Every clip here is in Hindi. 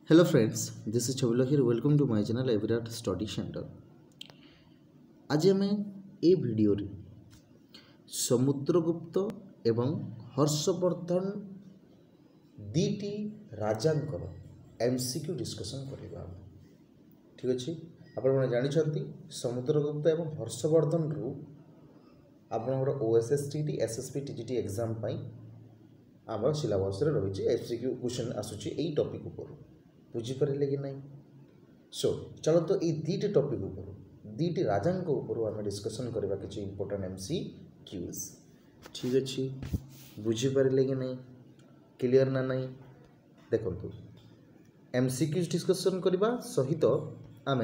Hello friends, this is Chabula here. Welcome to my channel Evirat Study Center. आज आम ए भिडियो रे समुद्रगुप्त एवं हर्षवर्धन दीटी राजांकर एमसीक्यू डिस्कशन करबा। ठीक अच्छे, आपण जानी समुद्रगुप्त एवं हर्षवर्धन रु आपनकर ओएसएसटीटी एसएसपी टीजीटी एग्जाम पाई आम सिलेबस रे रही एमसीक्यू क्वेश्चन आसुची एई टॉपिक ऊपर बुझीपारे कि नहीं। सो चलो तो ये दीटी टॉपिक ऊपर दीटी राजा ऊपर आम डिस्कसन करवा कि इंपोर्टेंट एमसीक्यूज। ठीक अच्छे, बुझीपारे कि नहीं, क्लियर ना नहीं। देखो एमसीक्यूज डिस्कसन करवा सहित आम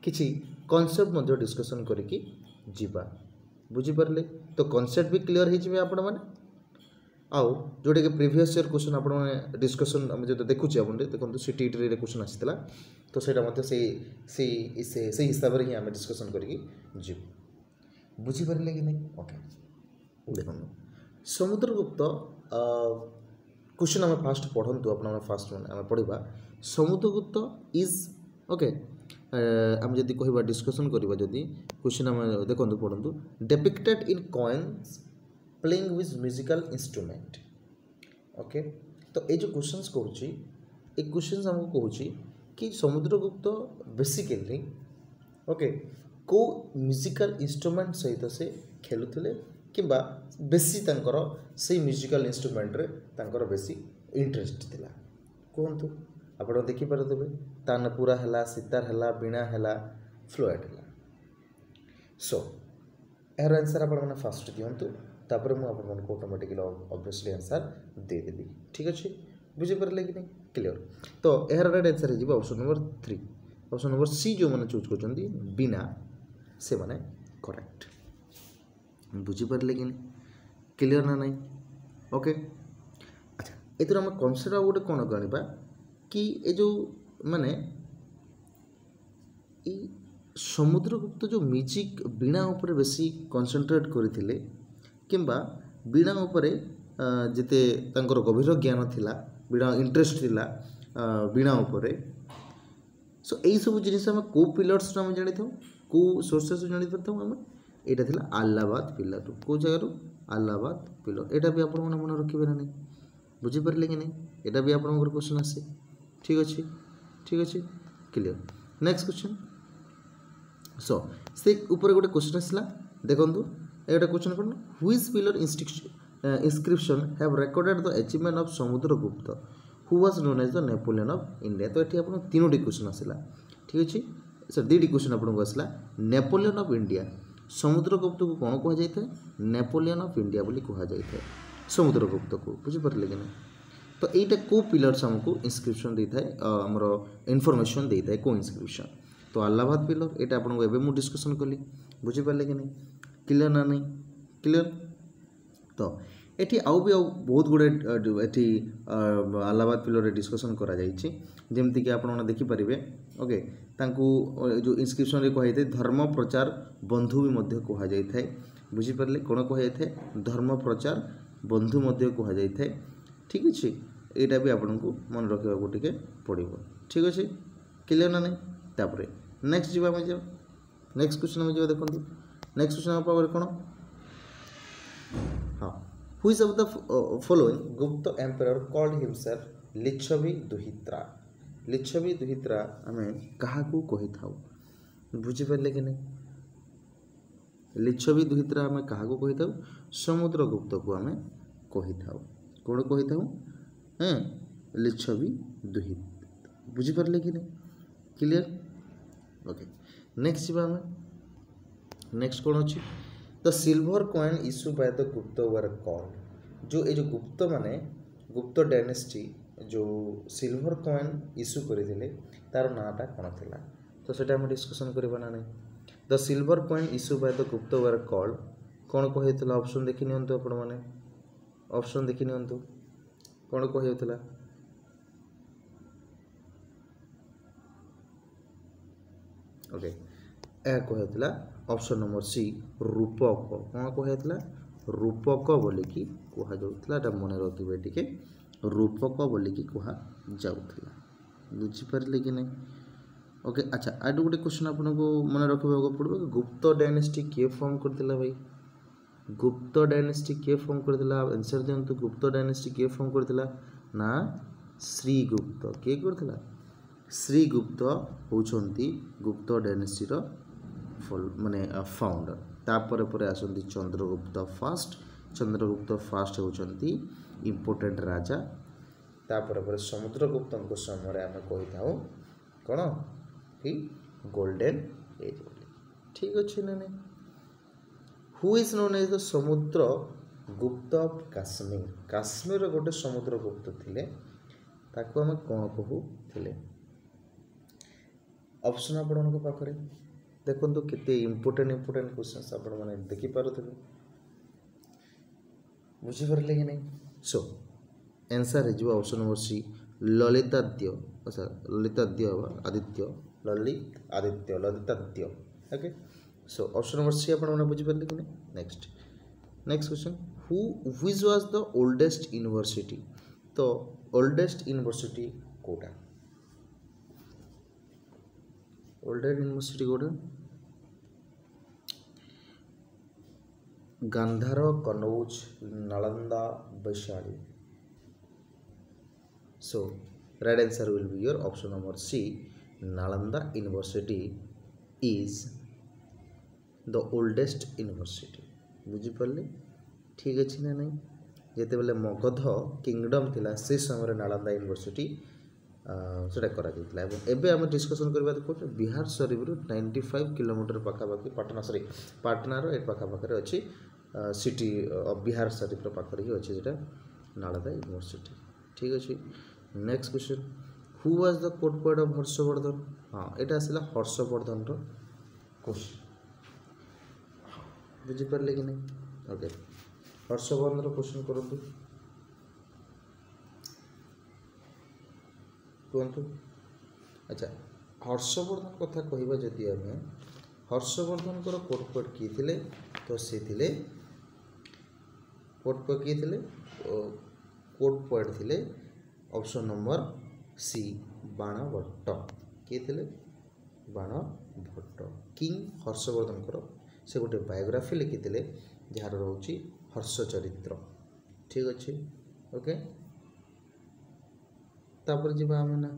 किसी कॉन्सेप्ट डिस्कसन करके जीवा। बुझीपारे तो कॉन्सेप्ट भी क्लियर हो आपण मैंने आउ जोटा कि प्रीवियस ईयर क्वेश्चन आप डिस्कसन आम जो देखुचे आप देखो सीटीटी रे क्वेश्चन आसाला तो से हिसाब से ही आम डिस्कसन करके जीव। बुझीपारे कि नहीं। ओके देखो समुद्रगुप्त क्वेश्चन आम फास्ट पढ़ु आप फास्ट आम पढ़ा समुद्रगुप्त इज ओके आम जदि कह डिस्कसन करवा जदि क्वेश्चन आम देखो पढ़ु डेपिक्टेड इन coins playing with musical instrument. Okay तो ये जो क्वेश्चंस करुच्ची ये क्वेश्चंस हमको कहूँ कि समुद्रगुप्त बेसिकली ओके को म्यूजिकल इंस्ट्रूमेंट सहित से खेलुले किंबा बेसी तांकर से म्यूजिकल इंस्ट्रूमेंट रे तांकर बेसी इंटरेस्ट थिला कहतु आपण देखि पारथबे तानपुरा हला सितार हला बीणा हला फ्लूट हला। सो यार आंसर आपण माने फास्ट दियंतु तापर मु आपन को ऑटोमेटिकली ऑब्वियसली आंसर दे देबी। ठीक अच्छे, बुझीपारे कि नहीं, क्लियर। तो यार राइट आंसर हो option number 3। Option number C जो मैंने चूज कर बिना से माने करेक्ट। बुझीपारे कि नहीं, क्लियर ना नहीं। ओके अच्छा एथर हम कॉन्सेप्ट गोटे कौन जाना कि ये जो माने समुद्रगुप्त जो म्यूजिक बीणा उपर बेसी कॉन्सेंट्रेट करथिले किंबा बीणा उपरे जिते तांकर गभीर ज्ञान थिला बीणा इंटरेस्ट थिला बीणा उपरे। सो यही सब जिनिस आम को पिलर्स आम जानी था को सोर्सेस जानी पार आम यहाँ थिला अलाहाबाद पिलर को जगार अलाहाबाद पिलर यहाँ भी आप मन रखिए ना नहीं। बुझीपारे कि नहीं, यहाँ भी आप क्वेश्चन आसे। ठीक अच्छे, ठीक अच्छे, क्लियर। नेक्स्ट क्वेश्चन सो से ऊपर गोटे क्वेश्चन आसला देखो एक क्वेश्चन कौन which pillar inscription have recorded the achievement of Samudragupta who was known as the Napoleon of India. तो ये आप तीनोटी क्वेश्चन आसला। ठीक अच्छे सर दीटी क्वेश्चन आपको आसला नेपोलियन ऑफ इंडिया समुद्रगुप्त को कौन कह जाए नेपोलियन ऑफ इंडिया बोली कह जाए समुद्रगुप्त को। बुझीपारे कि नहीं। तो यहीटा को पिलर्स आमको इंस्क्रिप्शन देता है आमर इनफॉरमेशन देता है को इंस्क्रिप्शन। तो अलाहाबाद पिलर यहाँ आपको एवं मुझे डिस्कसन कली। बुझीपारे कि नहीं, क्लियर ना नहीं, क्लियर। तो ये आउ भी बहुत गुड़े ये अलाहाबाद पिलर डिस्कसन करा जमती कि आप देखिपारे ओके तांकू जो इंस्क्रिप्शन रे कही धर्म प्रचार बंधु भी कह जाए। बुझीपारे कौन कह जाए धर्म प्रचार बंधु कह जाए। ठीक अच्छे यहाँ भी आपको मन रखा टे पड़ो। ठीक अच्छे, क्लियर ना नहीं। तापर नेक्स्ट जी नेक्स्ट क्वेश्चन में देखो नेक्स्ट क्वेश्चन आप कौन हाँ which of the following Gupta emperor called himself Lichchhavi Duhitra. Lichchhavi Duhitra आम क्या कही था। बुझीपारे कि नहीं, लिच्छवी दुहित्रा आम क्या कही था समुद्रगुप्त को आम कही था कौन कही था लिच्छवी दुहित। बुझीपारे कि नहीं, क्लियर। ओके नेक्स्ट जी आम नेक्स्ट कौन अच्छी the silver coin issue by the गुप्त वर कॉल्ड। जो ये जो गुप्त माने गुप्त डायनेस्टी जो सिल्वर कॉइन इश्यू करते तार नाटा कौन थिला। तो सेटा हम डिस्कसन करबा ना नहीं। The silver coin issue by the गुप्त वर कॉल्ड कौन कही ऑप्शन देखि नियंतु आपण माने ऑप्शन देखि नियंतु कौन कही ओके कहला ऑप्शन नंबर सी रूपक कौन कहला रूपक बोलिकी कह जाऊला मन रखिए टे रूपक बोलिकी कह जाऊला। बुझीपारे कि नहीं? ओके अच्छा आठ गोटे क्वेश्चन आपको मन रखा पड़ो गुप्त डायनेस्टी किए फॉर्म करथिला भाई गुप्त डायनेस्टी किए फॉर्म करथिला आंसर दियंतु गुप्त डायनेस्टी किए फॉर्म करथिला ना श्रीगुप्त किए करथिला श्रीगुप्त होउछंती गुप्त डायनेस्टी रो माने फाउंडर तापर पर आसंती चंद्रगुप्त फास्ट होउछंती इंपोर्टेंट राजा तापर पर समुद्रगुप्त समय आम कही था कौन कि गोल्डन एज बोली ठीक अच्छे ना नहीं who is known as the Samudra Gupta of Kashmir Kashmir गोटे समुद्रगुप्त थिले ताको आम कौन कहू थिले ऑप्शन आपण पाखरे देखो केते इंपोर्टेंट क्वेश्चन आपण माने देखि पारुथिबे बुझी पारले कि नहीं सो आंसर है जो ऑप्शन नंबर सी ललिताद्य अच्छा Lalitadya Aditya Lalit Aditya Lalitadya okay so option number C आपण माने बुझी पारले कि नहीं next question which was the oldest university तो oldest university Kota oldest university Kota Gandhara Kannauj Nalanda Vaishali so right answer will be your option number C Nalanda university is the oldest university बुझीपारे ठीक अच्छे ना नहीं जिते बेले मगध किंगडम थिला से समय नालंदा यूनिवर्सिटी सेटा करा जाइतला एबे हम डिस्कशन करबा देखो बिहार शरीफ रु 95 किलोमीटर पाखापाखि पटना सॉरी पाटना रो एक पाखापाखि अच्छी सिटी बिहार शरीफ रो पाखरे ही अच्छी जेटा नालंदा यूनिवर्सिटी ठीक अच्छे next question who was the court poet of Harshavardhana हाँ एटा आसला हर्षवर्धन रो क्वेश्चन बुझी पारले कि नहीं ओके हर्षवर्धन रो क्वेश्चन करंतु कहतु अच्छा हर्षवर्धन कथा कहवा जदि आम हर्षवर्धन कोट पोएट किए थिले तो सी थिले कोट पोएट किए थिले कोट पोएट थिले ऑप्शन नंबर सी बाणभट्ट किए थिले बाणभट्ट किंग हर्षवर्धन से गोटे बायोग्राफी लिखिते जार रोचे हर्ष चरित्र ठीक अच्छे ओके तापर जीवा आम ना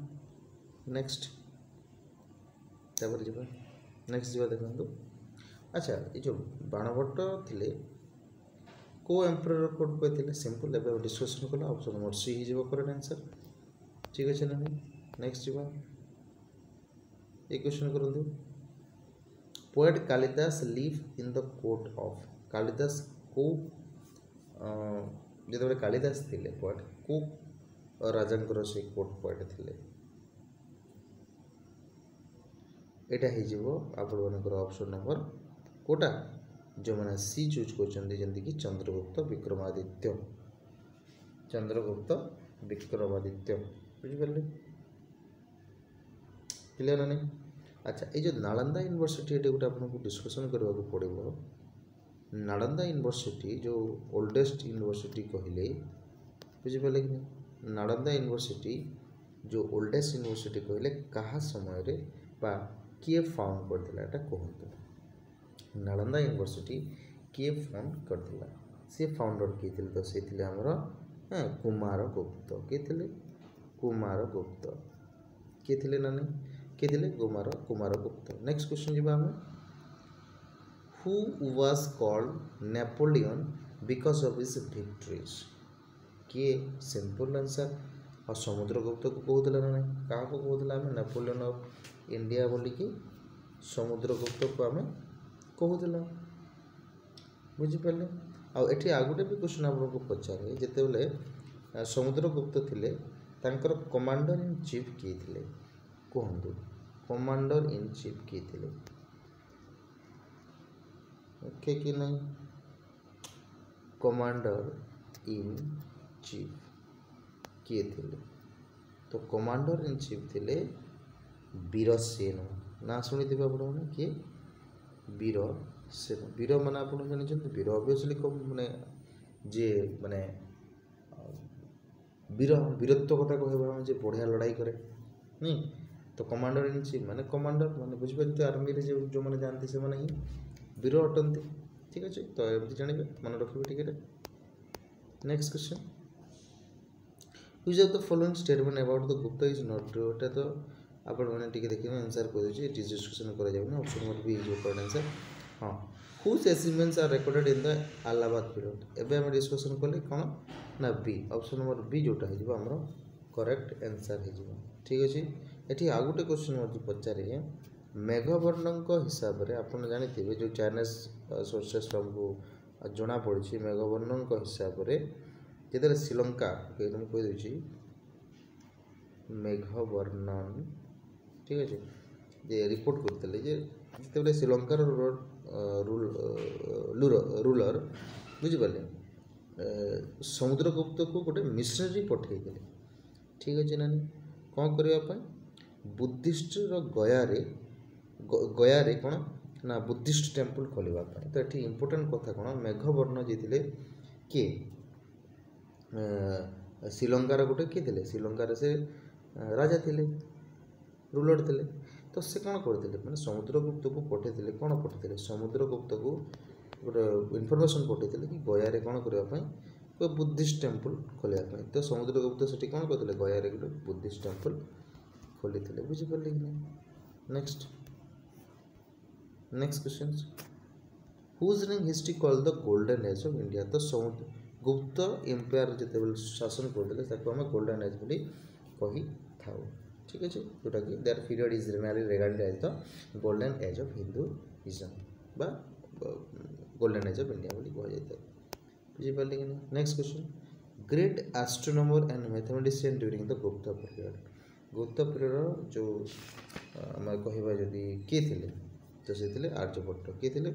नेक्स्ट तापर जीवा नेक्स्ट जीवा देखो अच्छा ये जो बाणभट्ट थिले को एम्परर कोड पे थिले सिंपल एबे डिस्कशन कला ऑप्शन नंबर सी ही जीवा करेक्ट आंसर ठीक अच्छे ना नेक्स्ट जीवा ये क्वेश्चन करंतु poet Kalidas live in the court of Kalidas को जो कालिदास थिले पोएट को राजांकर से कोर्ट पोएट थिले एटा ही जीवो आपण मानकर ऑप्शन नंबर कोटा जो मैंने सी चूज करछन्ती जंती कि चंद्रगुप्त विक्रमादित्य बुझी पारले क्लियर ना नहीं अच्छा ये जो नालंदा यूनिवर्सिटी ये गोटे आपको डिस्कसन करने को पड़ो नालंदा यूनिवर्सिटी जो ओल्डेस्ट यूनिवर्सिटी कहले बुझीपारे कि नहीं नालंदा यूनिवर्सिटी जो ओल्डेस्ट यूनिवर्सिटी कहले कहा समय रे बा किए फाउंड करथिला एटा कहंतु नालंदा यूनिवर्सिटी किए फाउंड करथिला से फाउंडर किए थिले तो से थिले हमर कुमारगुप्त किए थिले कुमारगुप्त किए थिले ना नहीं किए थिले कुमारगुप्त नेक्स्ट क्वेश्चन जीवा हम who was called Napoleon because of his victories किए सिंपल आंसर और समुद्रगुप्त को कहूला ना नहीं क्या कहूला आम नेपोलियन ऑफ इंडिया बोलिकी समुद्रगुप्त को आम कहूला बुझीपारे आठ आ गोटे भी क्वेश्चन आपको पचारे जिते समुद्रगुप्त थिले तांकर कमांडर इन चीफ किए थिले कहतु कमांडर इन चीफ किए थिले ओके कि नहीं कमांडर इन चीफ किए थिले तो कमांडर इन चीफ थिले वीरसेन ना शुणी थे आपने किए वीरसेन वीर माने आप जानते वीर ऑब्वियसली माने जे माने वीरत्व कथा कहबा जे बढ़िया लड़ाई करे नहीं तो कमांडर इन चीफ माने कमांडर माने बुझिपारे आर्मी रे जो माने जानते से माने ही वीर अटंती ठीक अच्छे तो एमती जानवे मन रखिए टिके next question which of the following statement about the Gupta is not true एटा तो आपण माने टिके देखिबे आंसर कर दे इट इज डिस्कशन करा जाउना option number B is correct answer हां whose achievements are recorded in the Allahabad period एबे हम डिस्कशन करले कोन ना बी ऑप्शन नंबर बी जोटा हे जिवो हमरो करेक्ट आंसर हे जिवो ठीक अछि एठी आ गुटे क्वेश्चन मत पचारे मेघवर्णक हिसाब रे आपण जानिथिबे जो चाइनीज सोर्सेस हमको जना पड़ी मेघवर्णक हिसाब रे जेते श्रीलंका तुम कह दे मेघवर्णन ठीक अच्छे जे रिपोर्ट करते जिते श्रीलंकार रूलर बुझिपारे समुद्रगुप्त को गोटे मिशनरी पठे ठीक अच्छे नानी कौन करने बुद्धिस्ट गयारे कौन ना बुद्धिस्ट टेम्पल खोलवा तो ये इम्पोर्टाट कथा कौन मेघवर्ण जी किए श्रीलंकार गोटे किए थे श्रीलंकार से राजा थे रूलर थे तो से कौन करते मैंने समुद्रगुप्त को पठे कौन पठे समुद्रगुप्त को गोटे इनफर्मेशन पठे कि गयारे कौन करने कोई बुद्धिस्ट टेम्पल खोलने तो समुद्रगुप्त से कौन करते गयारे गोटे बुद्धिस्ट टेम्पल खोली थे बुझीपारे कि नहीं नेक्स्ट क्वेश्चन हुज रिंग history called the golden age of India तो समुद्र गुप्त एम्पायर जिते शासन करते आम गोल्डन एज बोली कही था ठीक अच्छे जोटा कि that period is mainly regarded as the golden age of Hinduism बा गोल्डन एज ऑफ इंडिया बोली कह जाता है बुझीपारे कि नहीं next question great astronomer and mathematician during the Gupta period Gupta period जो आम कह जदि किए थे तो से थे आर्यभट्ट किए थे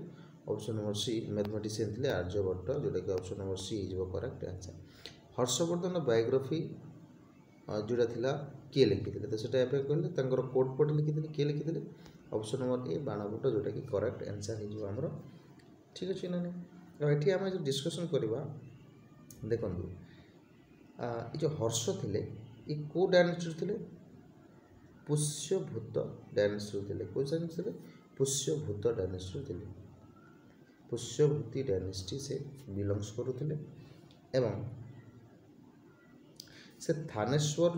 ऑप्शन नंबर सी मैथमेटिशियन थे आर्यभट्ट जोटा कि option number C is correct answer Harshavardhana biography जोटा थिला किए लिखी तो सेटा एबे कहले कोट पट लिखी किए लिखी ऑप्शन नंबर ए बाणभट्ट जोटा कि करेक्ट आंसर हो आमर ठीक अच्छे ना ये आम जो डिस्कसन करवा देखु ये जो हर्ष थे ये कौ डायनेस्टी थे पुष्यभूत डायनेस्टी थे कौ डायनेस्टी थे पुष्यभूत डायनेस्टी थे पुष्यभूति डायनेस्टी से बिलंग्स करुले एवं से थानेश्वर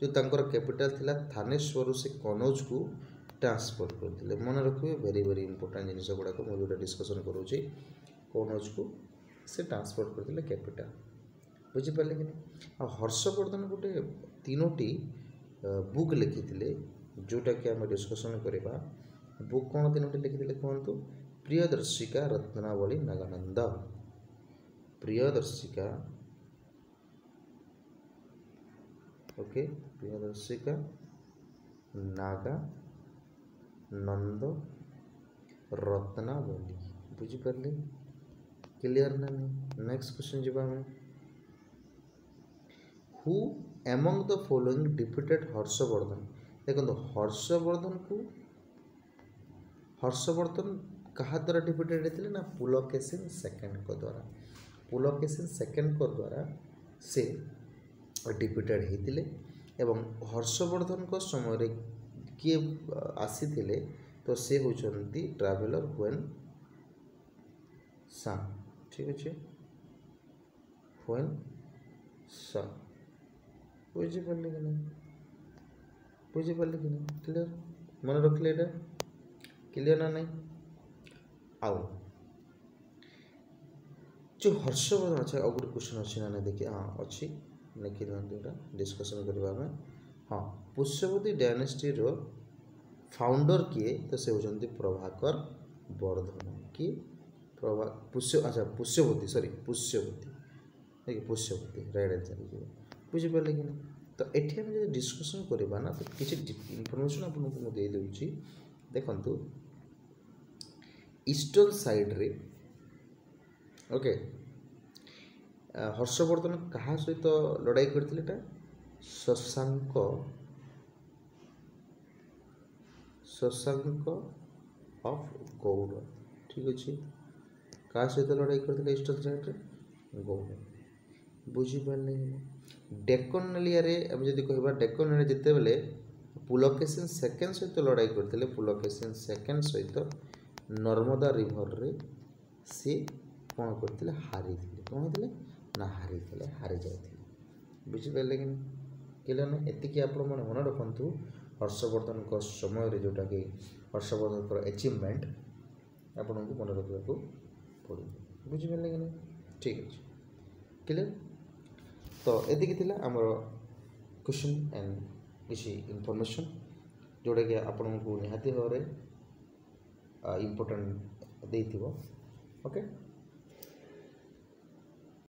जो तांकर कैपिटल थिला थानेश्वर से कनौज को ट्रांसफर करते मन रखिए वेरी वेरी इंपोर्टेंट जिन गुड़ाक मुझे डिस्कसन करुँची कनौज को से ट्रांसफर करते कैपिटल बुझीपारे कि नहीं आ हर्षवर्धन गोटे तीनोटी बुक लिखी जोटा कि आम डिस्कसन करवा बुक कौन तीनोटी लिखी कहतु प्रियदर्शिका रत्नावली नागानंद प्रियदर्शिका ओके प्रियदर्शिका नागानंद रत्नावली बुझीपारे क्लियर ना नेक्स्ट क्वेश्चन जी आम who among the following defeated Harshvardhan देखो हर्षवर्धन कहा द्वारा डिफिटेड होते ना पुलकेशिन सेकेंड को द्वारा पुलकेशिन सेकेंड को द्वारा से डिफिटेड होते एवं हर्षवर्धन को समय किए आसी तो से होती ट्रावेलर व्हेन सन ठीक अच्छे व्हेन सन बुझीपारे कि नहीं बुझीपारे कि नहीं क्लियर मन रखिले एटा क्लियर ना नहीं आउ जो हर्षवर्धन अच्छा आउ गोटे क्वेश्चन अच्छी ना देखिए हाँ अच्छी लिखी दिखाँ डिस्कसन करवा हाँ पुष्यवती डायनेस्टी रो फाउंडर किए तो से होती प्रभाकर वर्धन किए अच्छा पुष्यवती सॉरी पुष्यवती देखिए पुष्यवती राइट आंसर बुझीपारे कि नहीं तो ये आम जो डिस्कसन करवा ना तो किसी इनफर्मेशन आपको मुझे देदे देखु ईस्टर्न साइड रे ओके हर्षवर्धन कहा सहित लड़ाई करते शशांक ऑफ गौड़ ठीक अच्छे क्या सहित लड़ाई करते ईस्टर्न साइड रे गौड़ बुझीपारे डेक्कन एरिया रे अब जदि कहबा डेक्कन एरिया जिते बेले पुलकेशिन सेकेंड सहित लड़ाई करते पुलकेशिन सेकेंड सहित नर्मदा रिभर रे सी कौन करते हारी कौन होते ना हारी जाते बुझिपारे कि क्लियर ना एतिकी आपण मैंने मन रखु हर्षवर्धन समय जोटा कि हर्षवर्धन अचिवमेंट आपन को मन रखा पड़ो बुझिपारे कि नहीं ठीक अच्छे क्लियर तो ये आमर क्वेश्चन एंड किसी इनफॉरमेशन जोटा कि आपण को निहाती भाव में इम्पोर्टेंट देइथिबो ओके।